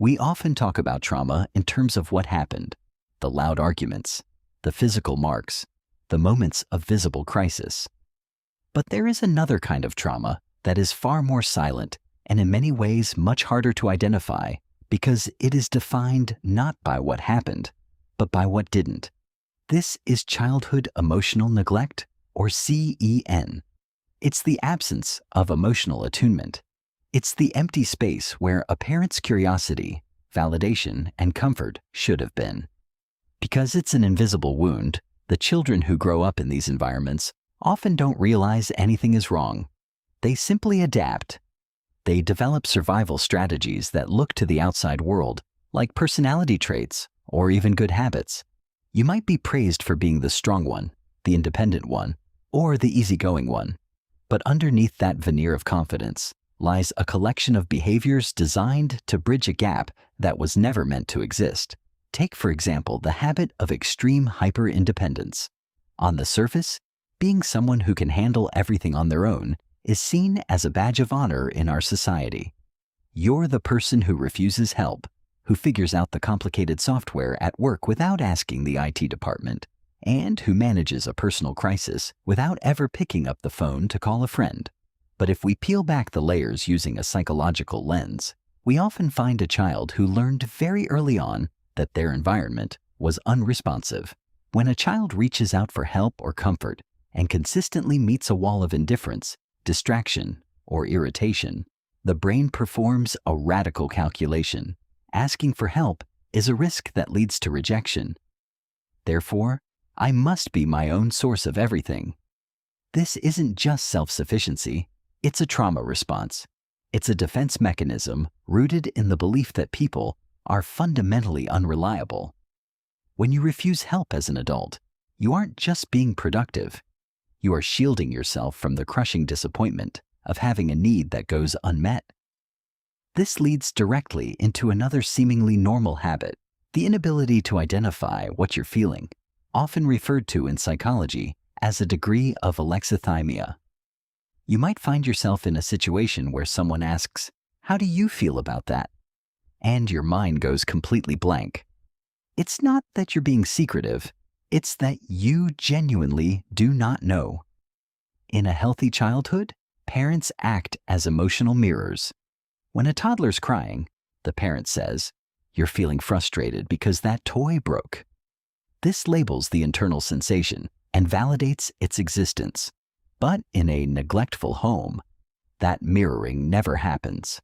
We often talk about trauma in terms of what happened, the loud arguments, the physical marks, the moments of visible crisis. But there is another kind of trauma that is far more silent and in many ways much harder to identify because it is defined not by what happened, but by what didn't. This is childhood emotional neglect, or CEN. It's the absence of emotional attunement. It's the empty space where a parent's curiosity, validation, and comfort should have been. Because it's an invisible wound, the children who grow up in these environments often don't realize anything is wrong. They simply adapt. They develop survival strategies that look to the outside world, like personality traits or even good habits. You might be praised for being the strong one, the independent one, or the easygoing one. But underneath that veneer of confidence lies a collection of behaviors designed to bridge a gap that was never meant to exist. Take, for example, the habit of extreme hyper-independence. On the surface, being someone who can handle everything on their own is seen as a badge of honor in our society. You're the person who refuses help, who figures out the complicated software at work without asking the IT department, and who manages a personal crisis without ever picking up the phone to call a friend. But if we peel back the layers using a psychological lens, we often find a child who learned very early on that their environment was unresponsive. When a child reaches out for help or comfort and consistently meets a wall of indifference, distraction, or irritation, the brain performs a radical calculation. Asking for help is a risk that leads to rejection. Therefore, I must be my own source of everything. This isn't just self-sufficiency, it's a trauma response. It's a defense mechanism rooted in the belief that people are fundamentally unreliable. When you refuse help as an adult, you aren't just being productive. You are shielding yourself from the crushing disappointment of having a need that goes unmet. This leads directly into another seemingly normal habit, the inability to identify what you're feeling, often referred to in psychology as a degree of alexithymia. You might find yourself in a situation where someone asks, "How do you feel about that?" And your mind goes completely blank. It's not that you're being secretive, it's that you genuinely do not know. In a healthy childhood, parents act as emotional mirrors. When a toddler's crying, the parent says, "You're feeling frustrated because that toy broke." This labels the internal sensation and validates its existence. But in a neglectful home, that mirroring never happens.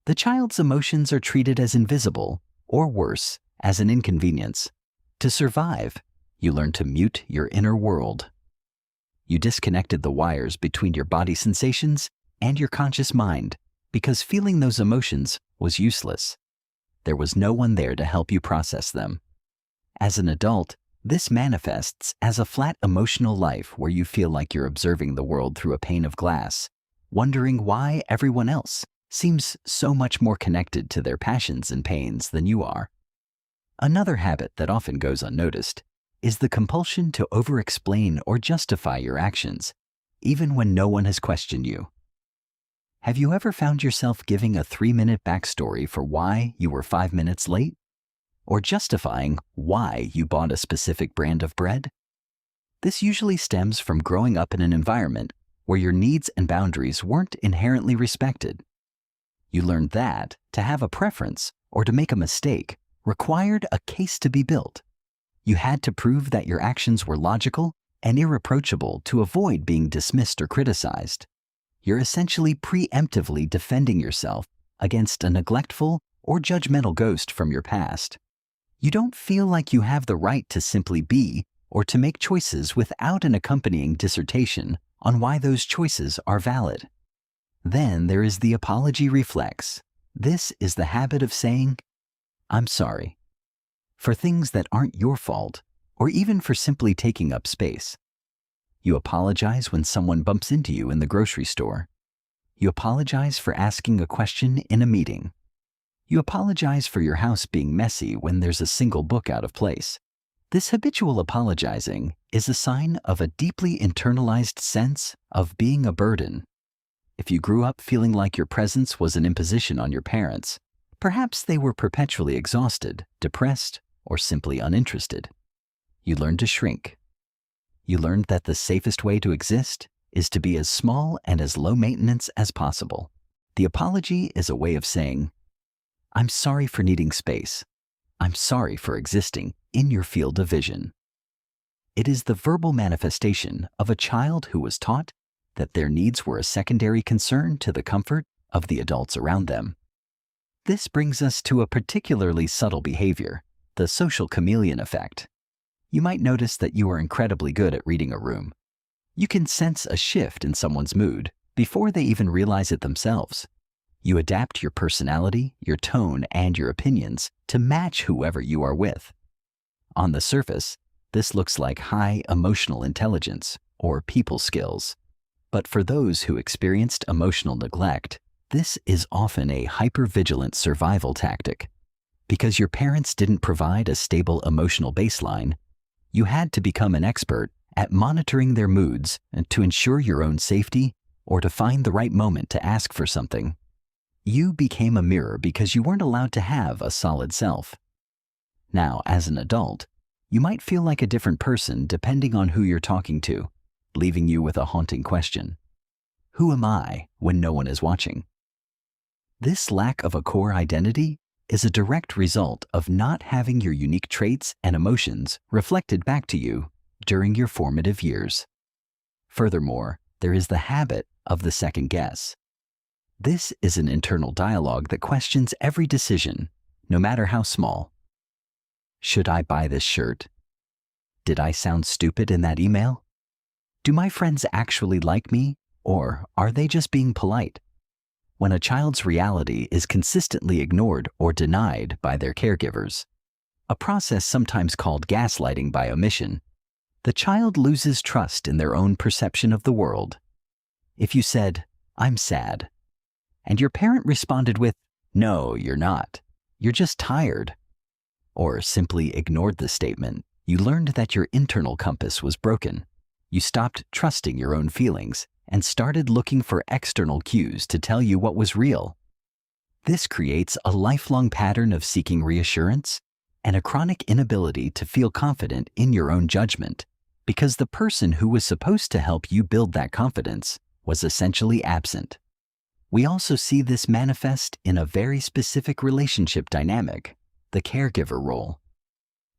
The child's emotions are treated as invisible, or worse, as an inconvenience. To survive, you learn to mute your inner world. You disconnected the wires between your body sensations and your conscious mind because feeling those emotions was useless. There was no one there to help you process them. As an adult, this manifests as a flat emotional life where you feel like you're observing the world through a pane of glass, wondering why everyone else seems so much more connected to their passions and pains than you are. Another habit that often goes unnoticed is the compulsion to over-explain or justify your actions, even when no one has questioned you. Have you ever found yourself giving a 3-minute backstory for why you were 5 minutes late? Or justifying why you bought a specific brand of bread? This usually stems from growing up in an environment where your needs and boundaries weren't inherently respected. You learned that to have a preference or to make a mistake required a case to be built. You had to prove that your actions were logical and irreproachable to avoid being dismissed or criticized. You're essentially preemptively defending yourself against a neglectful or judgmental ghost from your past. You don't feel like you have the right to simply be or to make choices without an accompanying dissertation on why those choices are valid. Then there is the apology reflex. This is the habit of saying, "I'm sorry," for things that aren't your fault, or even for simply taking up space. You apologize when someone bumps into you in the grocery store. You apologize for asking a question in a meeting. You apologize for your house being messy when there's a single book out of place. This habitual apologizing is a sign of a deeply internalized sense of being a burden. If you grew up feeling like your presence was an imposition on your parents, Perhaps they were perpetually exhausted, depressed, or simply uninterested. You learned to shrink. You learned that the safest way to exist is to be as small and as low maintenance as possible. The apology is a way of saying, I'm sorry for needing space. I'm sorry for existing in your field of vision. It is the verbal manifestation of a child who was taught that their needs were a secondary concern to the comfort of the adults around them. This brings us to a particularly subtle behavior, the social chameleon effect. You might notice that you are incredibly good at reading a room. You can sense a shift in someone's mood before they even realize it themselves. You adapt your personality, your tone, and your opinions to match whoever you are with. On the surface, this looks like high emotional intelligence or people skills. But for those who experienced emotional neglect, this is often a hypervigilant survival tactic. Because your parents didn't provide a stable emotional baseline, you had to become an expert at monitoring their moods and to ensure your own safety or to find the right moment to ask for something. You became a mirror because you weren't allowed to have a solid self. Now, as an adult, you might feel like a different person depending on who you're talking to, leaving you with a haunting question. Who am I when no one is watching? This lack of a core identity is a direct result of not having your unique traits and emotions reflected back to you during your formative years. Furthermore, there is the habit of the second guess. This is an internal dialogue that questions every decision, no matter how small. Should I buy this shirt? Did I sound stupid in that email? Do my friends actually like me, or are they just being polite? When a child's reality is consistently ignored or denied by their caregivers, a process sometimes called gaslighting by omission, the child loses trust in their own perception of the world. If you said, I'm sad, and your parent responded with, no, you're not, you're just tired, or simply ignored the statement, you learned that your internal compass was broken. You stopped trusting your own feelings and started looking for external cues to tell you what was real. This creates a lifelong pattern of seeking reassurance and a chronic inability to feel confident in your own judgment, because the person who was supposed to help you build that confidence was essentially absent. We also see this manifest in a very specific relationship dynamic, the caregiver role.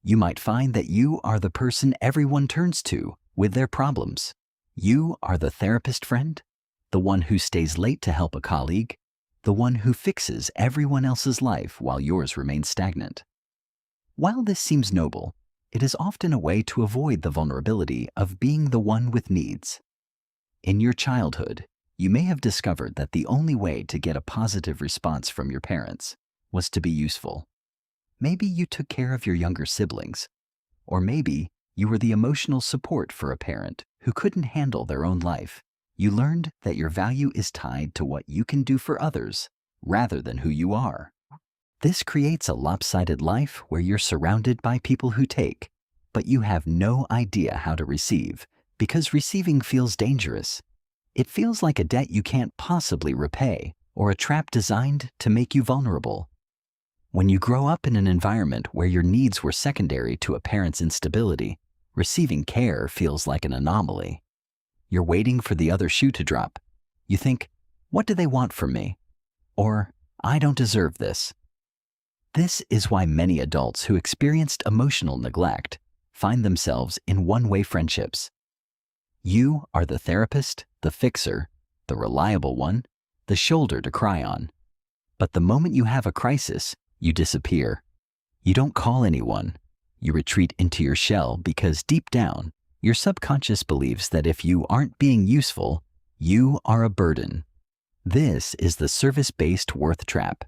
You might find that you are the person everyone turns to with their problems. You are the therapist friend, the one who stays late to help a colleague, the one who fixes everyone else's life while yours remains stagnant. While this seems noble, it is often a way to avoid the vulnerability of being the one with needs. In your childhood, you may have discovered that the only way to get a positive response from your parents was to be useful. Maybe you took care of your younger siblings, or maybe you were the emotional support for a parent who couldn't handle their own life. You learned that your value is tied to what you can do for others rather than who you are. This creates a lopsided life where you're surrounded by people who take, but you have no idea how to receive because receiving feels dangerous. It feels like a debt you can't possibly repay or a trap designed to make you vulnerable. When you grow up in an environment where your needs were secondary to a parent's instability, receiving care feels like an anomaly. You're waiting for the other shoe to drop. You think, what do they want from me? Or, I don't deserve this. This is why many adults who experienced emotional neglect find themselves in one-way friendships. You are the therapist, the fixer, the reliable one, the shoulder to cry on. But the moment you have a crisis, you disappear. You don't call anyone. You retreat into your shell because deep down, your subconscious believes that if you aren't being useful, you are a burden. This is the service-based worth trap.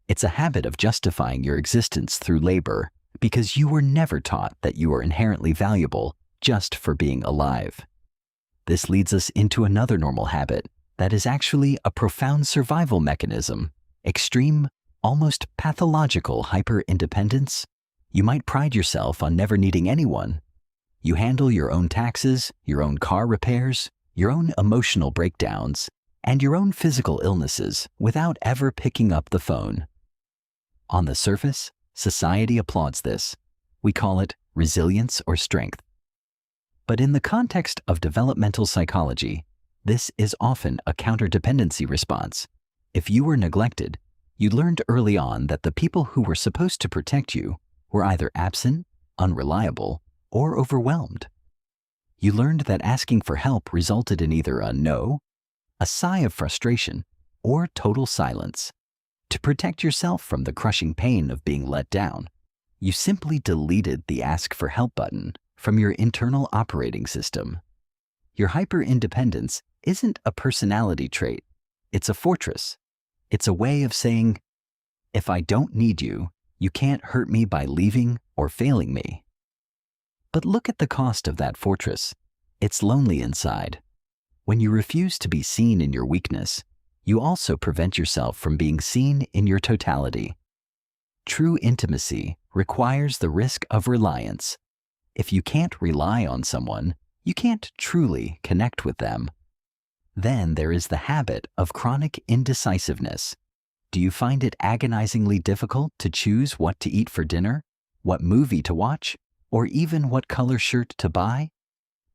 It's a habit of justifying your existence through labor because you were never taught that you are inherently valuable just for being alive. This leads us into another normal habit that is actually a profound survival mechanism, extreme, almost pathological hyper-independence. You might pride yourself on never needing anyone. You handle your own taxes, your own car repairs, your own emotional breakdowns, and your own physical illnesses without ever picking up the phone. On the surface, society applauds this. We call it resilience or strength. But in the context of developmental psychology, this is often a counterdependency response. If you were neglected, you learned early on that the people who were supposed to protect you were either absent, unreliable, or overwhelmed. You learned that asking for help resulted in either a no, a sigh of frustration, or total silence. To protect yourself from the crushing pain of being let down, you simply deleted the Ask for Help button from your internal operating system. Your hyper-independence isn't a personality trait, it's a fortress. It's a way of saying, if I don't need you, you can't hurt me by leaving or failing me. But look at the cost of that fortress. It's lonely inside. When you refuse to be seen in your weakness, you also prevent yourself from being seen in your totality. True intimacy requires the risk of reliance. If you can't rely on someone, you can't truly connect with them. Then there is the habit of chronic indecisiveness. Do you find it agonizingly difficult to choose what to eat for dinner, what movie to watch, or even what color shirt to buy?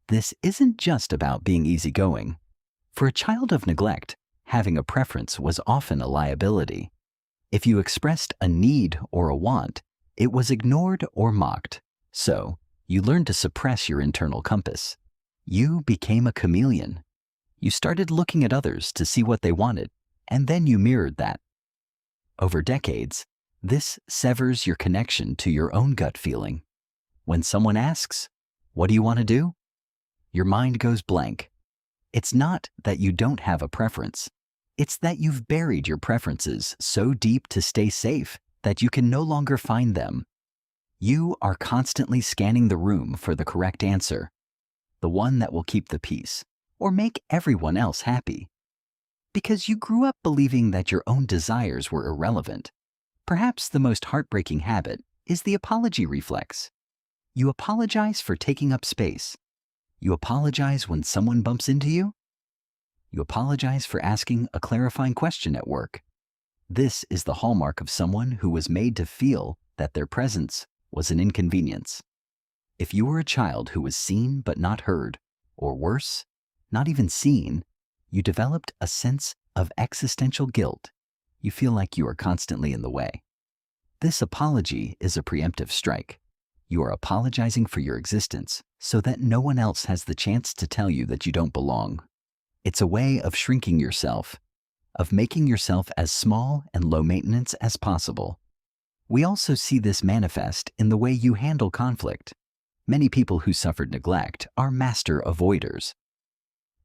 This isn't just about being easygoing. For a child of neglect, having a preference was often a liability. If you expressed a need or a want, it was ignored or mocked. So, you learned to suppress your internal compass. You became a chameleon. You started looking at others to see what they wanted, and then you mirrored that. Over decades, this severs your connection to your own gut feeling. When someone asks, "What do you want to do?" your mind goes blank. It's not that you don't have a preference. It's that you've buried your preferences so deep to stay safe that you can no longer find them. You are constantly scanning the room for the correct answer, the one that will keep the peace or make everyone else happy. Because you grew up believing that your own desires were irrelevant. Perhaps the most heartbreaking habit is the apology reflex. You apologize for taking up space. You apologize when someone bumps into you. You apologize for asking a clarifying question at work. This is the hallmark of someone who was made to feel that their presence was an inconvenience. If you were a child who was seen but not heard, or worse, not even seen, you developed a sense of existential guilt. You feel like you are constantly in the way. This apology is a preemptive strike. You are apologizing for your existence so that no one else has the chance to tell you that you don't belong. It's a way of shrinking yourself, of making yourself as small and low maintenance as possible. We also see this manifest in the way you handle conflict. Many people who suffered neglect are master avoiders.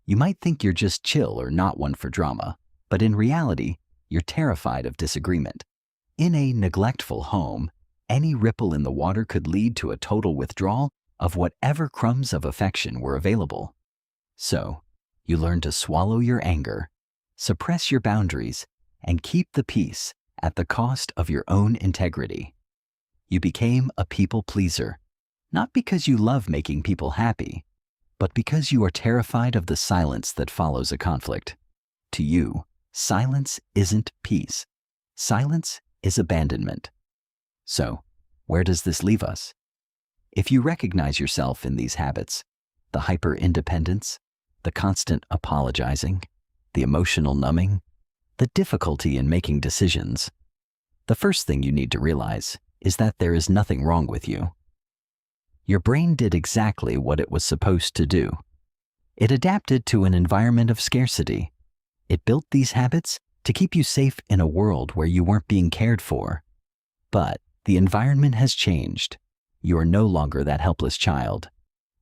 You might think you're just chill or not one for drama, but in reality, you're terrified of disagreement. In a neglectful home, any ripple in the water could lead to a total withdrawal of whatever crumbs of affection were available. So, you learn to swallow your anger, suppress your boundaries, and keep the peace at the cost of your own integrity. You became a people pleaser, not because you love making people happy, but because you are terrified of the silence that follows a conflict. To you, silence isn't peace. Silence is abandonment. So, where does this leave us? If you recognize yourself in these habits, the hyper-independence, the constant apologizing, the emotional numbing, the difficulty in making decisions, the first thing you need to realize is that there is nothing wrong with you. Your brain did exactly what it was supposed to do. It adapted to an environment of scarcity. It built these habits to keep you safe in a world where you weren't being cared for. But the environment has changed. You are no longer that helpless child.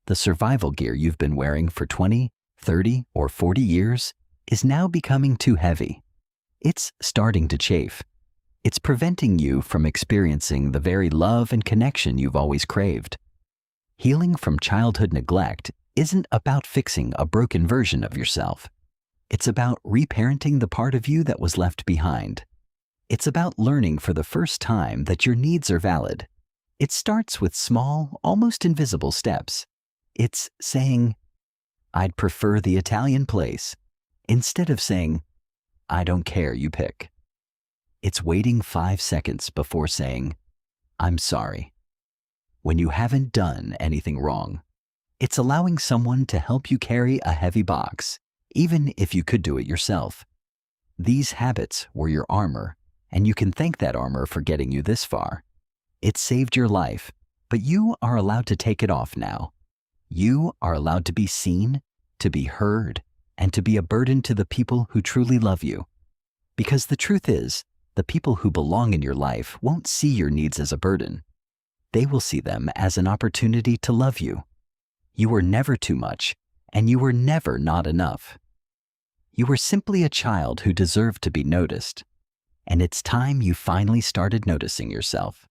The survival gear you've been wearing for 20, 30, or 40 years is now becoming too heavy. It's starting to chafe. It's preventing you from experiencing the very love and connection you've always craved. Healing from childhood neglect isn't about fixing a broken version of yourself. It's about reparenting the part of you that was left behind. It's about learning for the first time that your needs are valid. It starts with small, almost invisible steps. It's saying, "I'd prefer the Italian place," instead of saying, "I don't care, you pick." It's waiting 5 seconds before saying, "I'm sorry," when you haven't done anything wrong. It's allowing someone to help you carry a heavy box, even if you could do it yourself. These habits were your armor, and you can thank that armor for getting you this far. It saved your life, but you are allowed to take it off now. You are allowed to be seen, to be heard, and to be a burden to the people who truly love you. Because the truth is, the people who belong in your life won't see your needs as a burden. They will see them as an opportunity to love you. You were never too much, and you were never not enough. You were simply a child who deserved to be noticed. And it's time you finally started noticing yourself.